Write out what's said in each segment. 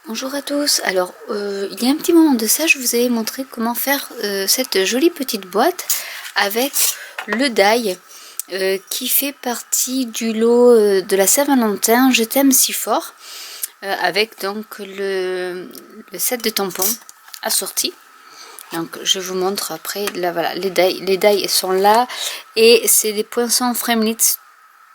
Bonjour à tous, alors il y a un petit moment de ça je vous avais montré comment faire cette jolie petite boîte avec le die qui fait partie du lot de la Saint-Valentin Je t'aime si fort avec donc le set de tampons assorti. Donc je vous montre après, là voilà, les die sont là et c'est des poinçons Fremlitz,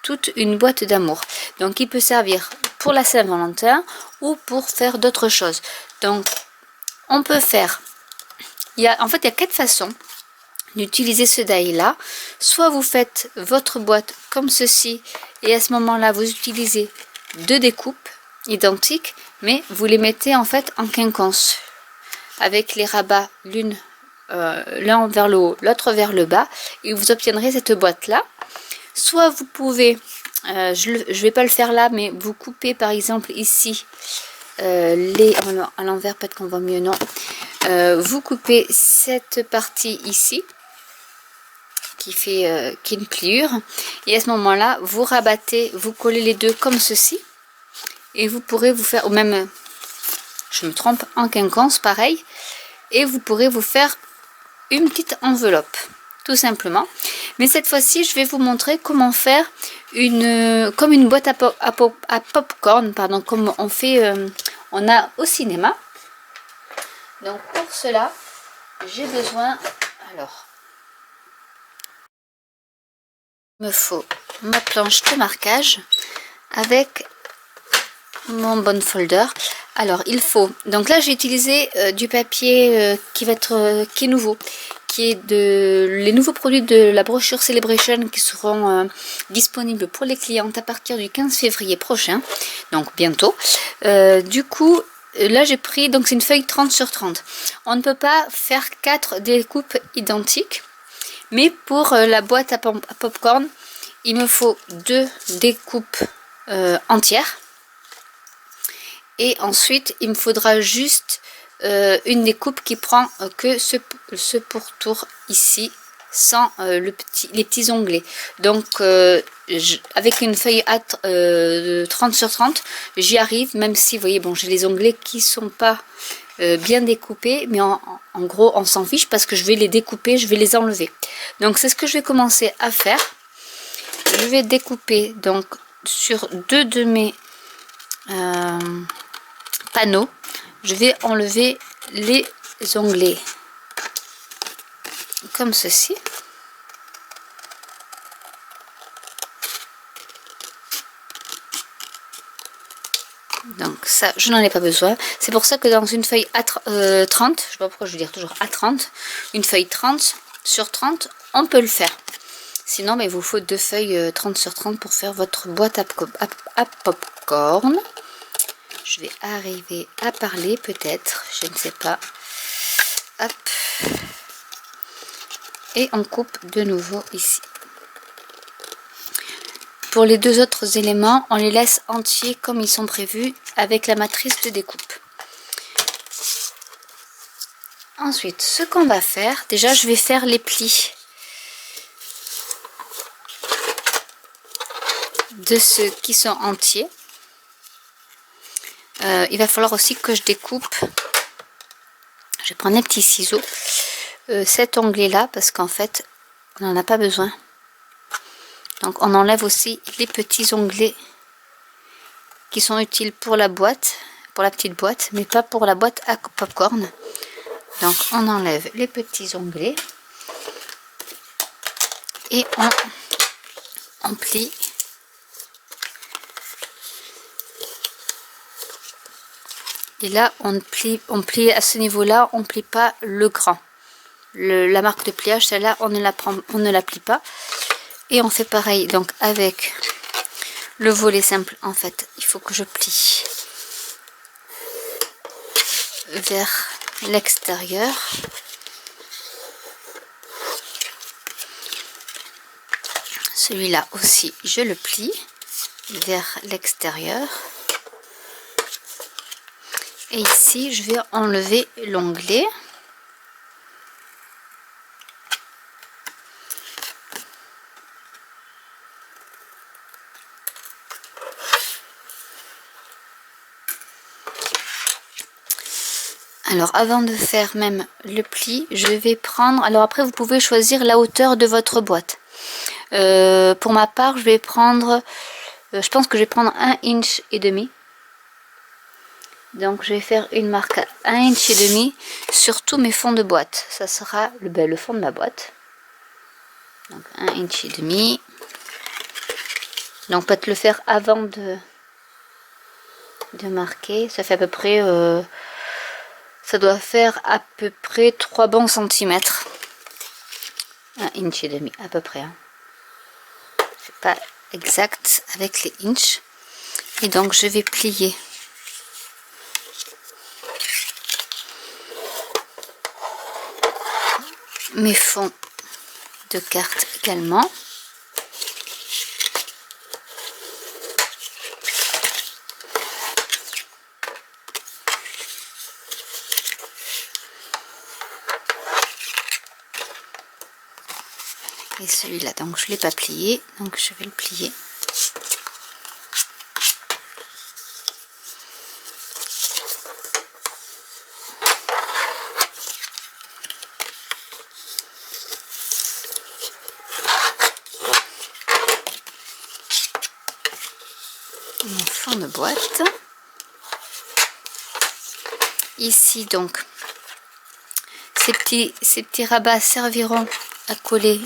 toute une boîte d'amour. Donc il peut servir pour la Saint-Valentin ou pour faire d'autres choses. Donc on peut faire, en fait il y a 4 façons d'utiliser ce die là. Soit vous faites votre boîte comme ceci et à ce moment là vous utilisez 2 découpes identiques mais vous les mettez en fait en quinconce avec les rabats l'un vers le haut, l'autre vers le bas et vous obtiendrez cette boîte là. Soit vous pouvez, je ne vais pas le faire là, mais vous coupez par exemple ici, à l'envers, peut-être qu'on voit mieux, non. Vous coupez cette partie ici, qui fait une pliure, et à ce moment-là, vous rabattez, vous collez les deux comme ceci, et vous pourrez vous faire, ou même, je me trompe, en quinconce, pareil, et vous pourrez vous faire une petite enveloppe. Tout simplement, mais cette fois-ci je vais vous montrer comment faire comme une boîte à popcorn, pardon, comme on fait on a au cinéma. Donc pour cela j'ai besoin, alors il me faut ma planche de marquage avec mon bon folder. Alors il faut, donc là j'ai utilisé du papier qui est nouveau, qui est les nouveaux produits de la brochure Celebration qui seront disponibles pour les clientes à partir du 15 février prochain, donc bientôt. Du coup là j'ai pris, donc c'est une feuille 30 sur 30. On ne peut pas faire 4 découpes identiques, mais pour la boîte à popcorn il me faut 2 découpes entières. Et ensuite, il me faudra juste une découpe qui prend que ce pourtour ici, sans les petits onglets. Donc, avec une feuille A 30 sur 30, j'y arrive, même si, vous voyez, bon, j'ai les onglets qui sont pas bien découpés, mais en gros, on s'en fiche parce que je vais les découper, je vais les enlever. Donc, c'est ce que je vais commencer à faire. Je vais découper, donc, sur 2 de mes panneaux, je vais enlever les onglets comme ceci. Donc ça, je n'en ai pas besoin. C'est pour ça que dans une feuille A30, je sais pas pourquoi je veux dire toujours A30, une feuille 30 sur 30, on peut le faire. Sinon, mais il vous faut 2 feuilles 30 sur 30 pour faire votre boîte à popcorn. Je vais arriver à parler peut-être, je ne sais pas. Hop. Et on coupe de nouveau ici. Pour les 2 autres éléments, on les laisse entiers comme ils sont prévus avec la matrice de découpe. Ensuite, ce qu'on va faire, déjà je vais faire les plis de ceux qui sont entiers. Il va falloir aussi que je découpe, je vais prendre un petit ciseau, cet onglet là parce qu'en fait on n'en a pas besoin. Donc on enlève aussi les petits onglets qui sont utiles pour la boîte, pour la petite boîte, mais pas pour la boîte à popcorn. Donc on enlève les petits onglets et on plie. Et là on plie à ce niveau là, on plie pas le grand. La marque de pliage, celle-là on ne la plie pas. Et on fait pareil donc avec le volet simple. En fait il faut que je plie vers l'extérieur. Celui-là aussi je le plie vers l'extérieur. Et ici je vais enlever l'onglet. Alors avant de faire même le pli, je vais prendre, alors après vous pouvez choisir la hauteur de votre boîte. Pour ma part je vais prendre, je pense que je vais prendre 1,5 inch. Donc je vais faire une marque à 1,5 inch sur tous mes fonds de boîte. Ça sera le fond de ma boîte. Donc 1,5 inch. Donc peut-être le faire avant de marquer. Ça fait à peu près... ça doit faire à peu près 3 bons centimètres. 1,5 inch à peu près. Hein. C'est pas exact avec les inches. Et donc je vais plier mes fonds de carte également. Et celui-là, donc je ne l'ai pas plié, donc je vais le plier. Mon fond de boîte. Ici donc, ces petits rabats serviront à coller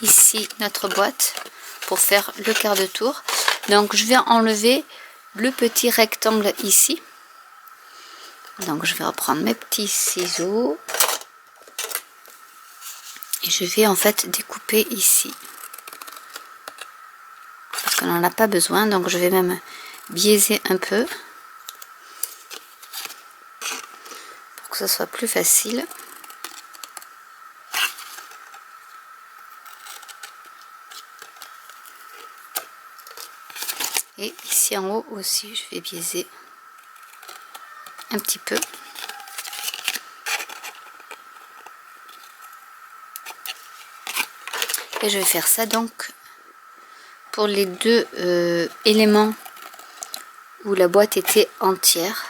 ici notre boîte pour faire le quart de tour. Donc je vais enlever le petit rectangle ici. Donc je vais reprendre mes petits ciseaux et je vais en fait découper ici parce qu'on n'en a pas besoin. Donc je vais même biaiser un peu pour que ce soit plus facile. Et ici en haut aussi, je vais biaiser un petit peu. Et je vais faire ça donc pour les deux éléments où la boîte était entière.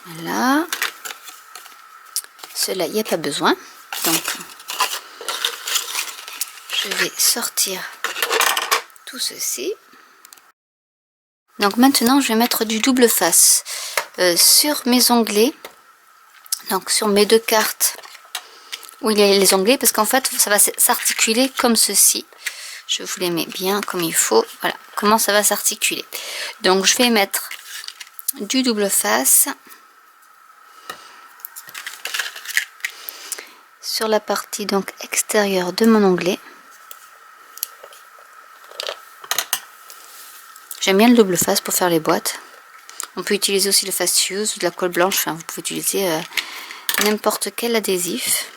Voilà. Cela, il n'y a pas besoin. Donc, je vais sortir tout ceci. Donc maintenant, je vais mettre du double face sur mes onglets. Donc sur mes deux cartes où il y a les onglets, parce qu'en fait, ça va s'articuler comme ceci. Je vous les mets bien comme il faut. Voilà comment ça va s'articuler. Donc je vais mettre du double face sur la partie donc extérieure de mon onglet. J'aime bien le double face pour faire les boîtes. On peut utiliser aussi le faciuse ou de la colle blanche. Enfin, vous pouvez utiliser n'importe quel adhésif.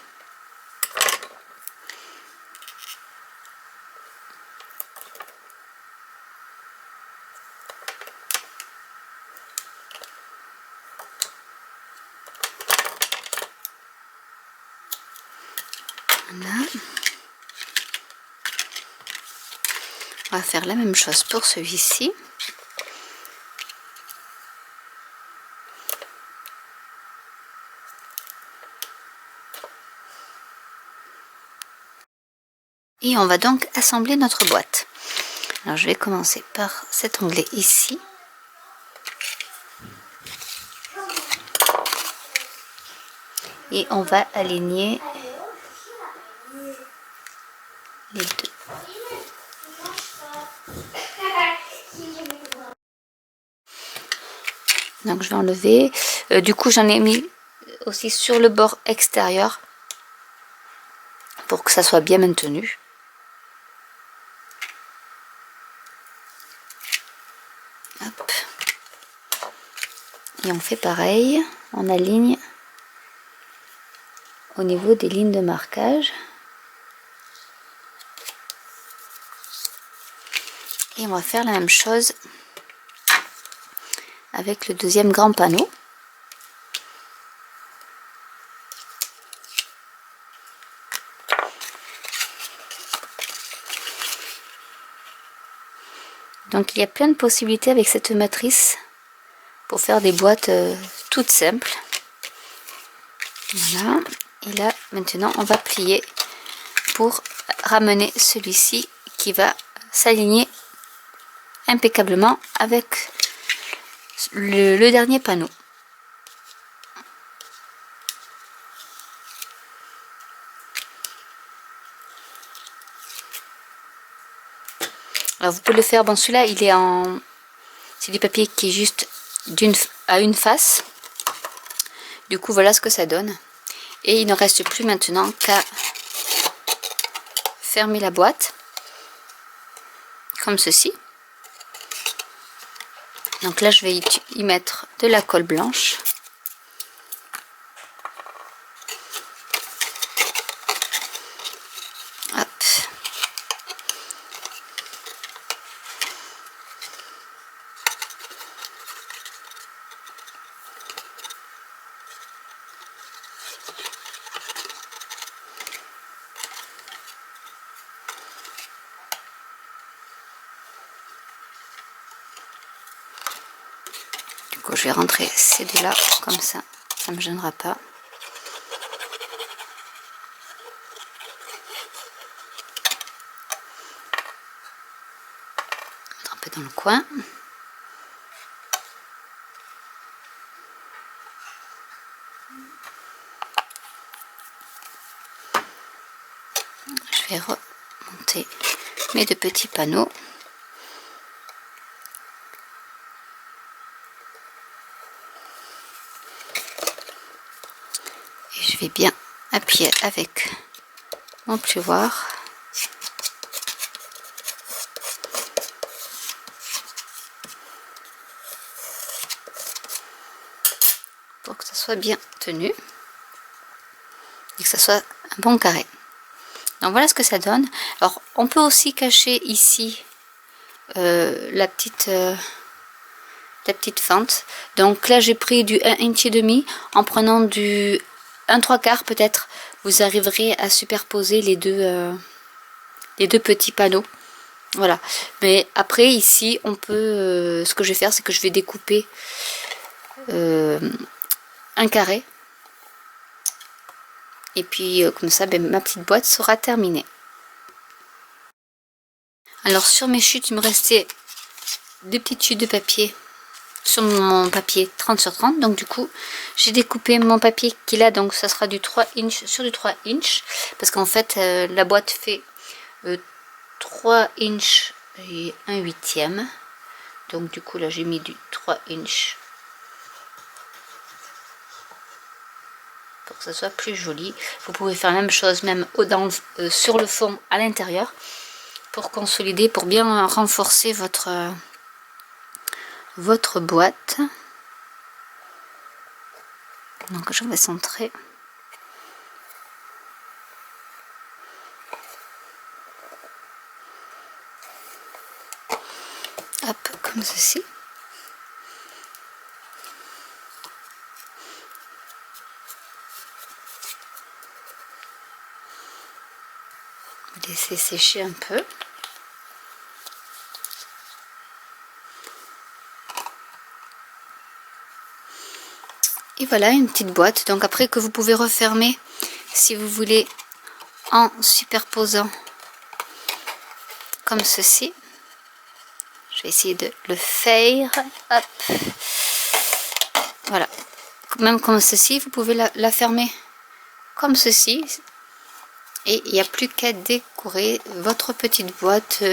Voilà. On va faire la même chose pour celui-ci. Et on va donc assembler notre boîte. Alors je vais commencer par cet onglet ici. Et on va aligner les deux. Donc je vais enlever. Du coup j'en ai mis aussi sur le bord extérieur pour que ça soit bien maintenu. Hop. Et on fait pareil, on aligne au niveau des lignes de marquage. Et on va faire la même chose avec le deuxième grand panneau. Donc il y a plein de possibilités avec cette matrice pour faire des boîtes toutes simples. Voilà, et là maintenant on va plier pour ramener celui-ci qui va s'aligner impeccablement avec le dernier panneau. Alors vous pouvez le faire, bon celui-là il est en... c'est du papier qui est juste à une face. Du coup voilà ce que ça donne. Et il ne reste plus maintenant qu'à fermer la boîte. Comme ceci. Donc là je vais y mettre de la colle blanche. Hop. Du coup, je vais rentrer ces deux là comme ça me gênera pas. Mettre un peu dans le coin. Je vais remonter mes deux petits panneaux. Et je vais bien appuyer avec mon plioir. Pour que ça soit bien tenu. Et que ça soit un bon carré. Donc voilà ce que ça donne. Alors on peut aussi cacher ici la petite fente. Donc là j'ai pris du 1,5 inch. En prenant du 1/3 peut-être, vous arriverez à superposer les deux petits panneaux. Voilà. Mais après ici on peut, ce que je vais faire c'est que je vais découper un carré. Et puis comme ça ma petite boîte sera terminée. Alors sur mes chutes il me restait des petites chutes de papier sur mon papier 30 sur 30. Donc du coup j'ai découpé mon papier qui là, donc ça sera du 3 inch sur du 3 inch. Parce qu'en fait la boîte fait 3 inch et 1/8. Donc du coup là j'ai mis du 3 inch. Pour que ça soit plus joli. Vous pouvez faire la même chose même sur le fond à l'intérieur. Pour consolider, pour bien renforcer votre boîte. Donc je vais centrer. Hop, comme ceci. Laisser sécher un peu. Et voilà une petite boîte. Donc après que vous pouvez refermer si vous voulez en superposant comme ceci. Je vais essayer de le faire. Hop. Voilà. Même comme ceci, vous pouvez la fermer comme ceci. Et il n'y a plus qu'à décorer votre petite boîte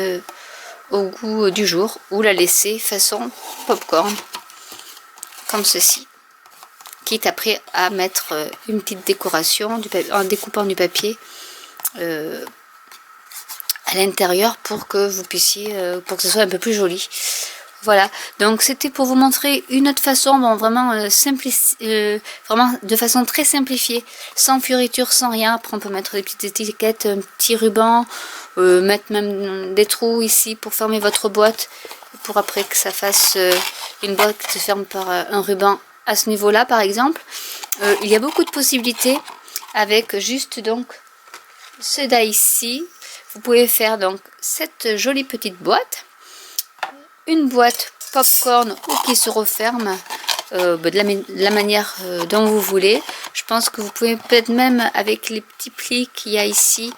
au goût du jour. Ou la laisser façon popcorn. Comme ceci. Quitte après à mettre une petite décoration en découpant du papier à l'intérieur pour que vous puissiez, pour que ce soit un peu plus joli. Voilà, donc c'était pour vous montrer une autre façon, bon, vraiment, vraiment de façon très simplifiée, sans fioriture, sans rien. Après on peut mettre des petites étiquettes, un petit ruban, mettre même des trous ici pour fermer votre boîte, pour après que ça fasse une boîte qui se ferme par un ruban à ce niveau-là par exemple. Il y a beaucoup de possibilités avec juste donc ce die ici. Vous pouvez faire donc cette jolie petite boîte. Une boîte popcorn ou qui se referme de la manière dont vous voulez. Je pense que vous pouvez peut-être même avec les petits plis qu'il y a ici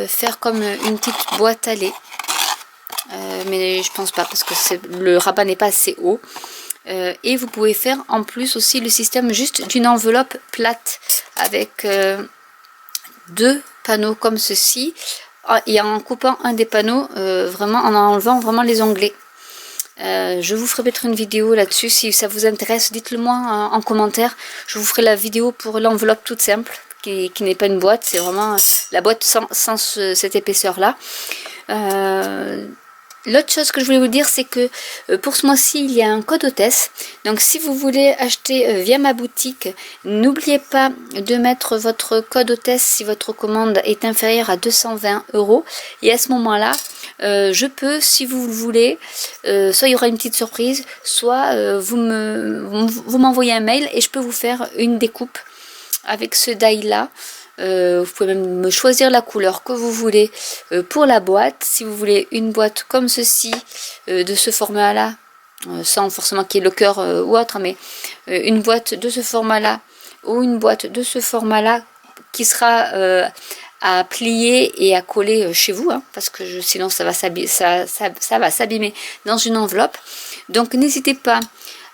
faire comme une petite boîte à lait. Mais je pense pas parce que le rabat n'est pas assez haut. Et vous pouvez faire en plus aussi le système juste d'une enveloppe plate avec deux panneaux comme ceci. Et en coupant un des panneaux, vraiment en enlevant vraiment les onglets. Je vous ferai peut-être une vidéo là-dessus si ça vous intéresse, dites-le moi en commentaire. Je vous ferai la vidéo pour l'enveloppe toute simple qui n'est pas une boîte, c'est vraiment la boîte sans cette épaisseur là. L'autre chose que je voulais vous dire, c'est que pour ce mois-ci, il y a un code hôtesse. Donc si vous voulez acheter via ma boutique, n'oubliez pas de mettre votre code hôtesse si votre commande est inférieure à 220 €. Et à ce moment-là, je peux, si vous le voulez, soit il y aura une petite surprise, soit vous m'envoyez un mail et je peux vous faire une découpe avec ce die-là. Vous pouvez même me choisir la couleur que vous voulez pour la boîte. Si vous voulez une boîte comme ceci, de ce format là, sans forcément qu'il y ait le cœur ou autre, mais une boîte de ce format là ou une boîte de ce format là qui sera à plier et à coller chez vous, hein, parce que sinon ça va s'abîmer dans une enveloppe. Donc n'hésitez pas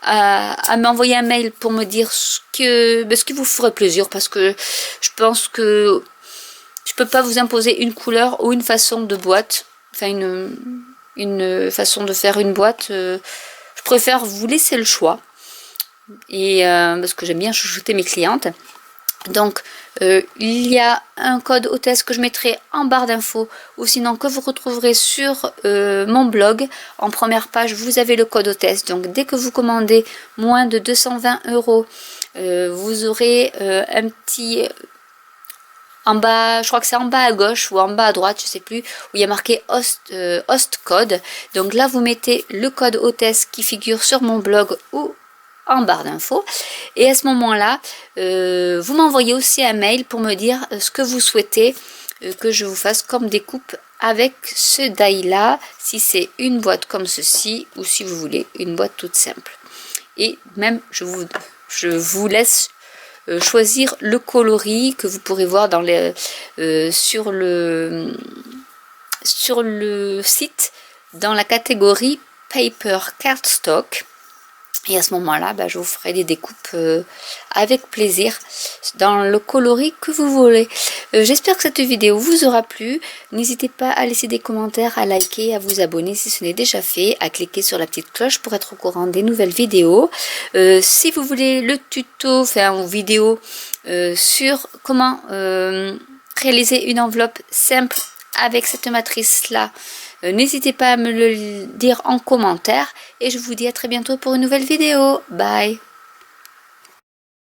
à m'envoyer un mail pour me dire ce qui vous ferait plaisir, parce que je pense que je peux pas vous imposer une couleur ou une façon de boîte, enfin une façon de faire une boîte. Je préfère vous laisser le choix, et parce que j'aime bien chouchouter mes clientes. Donc il y a un code hôtesse que je mettrai en barre d'infos, ou sinon que vous retrouverez sur mon blog. En première page vous avez le code hôtesse, donc dès que vous commandez moins de 220 €, vous aurez un petit en bas, je crois que c'est en bas à gauche ou en bas à droite, je sais plus, où il y a marqué host code. Donc là vous mettez le code hôtesse qui figure sur mon blog ou en barre d'infos, et à ce moment là vous m'envoyez aussi un mail pour me dire ce que vous souhaitez que je vous fasse comme découpe avec ce die là, si c'est une boîte comme ceci ou si vous voulez une boîte toute simple. Et même je vous laisse choisir le coloris que vous pourrez voir dans sur le site dans la catégorie paper cardstock. Et à ce moment-là, je vous ferai des découpes avec plaisir dans le coloris que vous voulez. J'espère que cette vidéo vous aura plu. N'hésitez pas à laisser des commentaires, à liker, à vous abonner si ce n'est déjà fait, à cliquer sur la petite cloche pour être au courant des nouvelles vidéos. Si vous voulez le tuto, une vidéo sur comment réaliser une enveloppe simple avec cette matrice-là, n'hésitez pas à me le dire en commentaire, et je vous dis à très bientôt pour une nouvelle vidéo. Bye!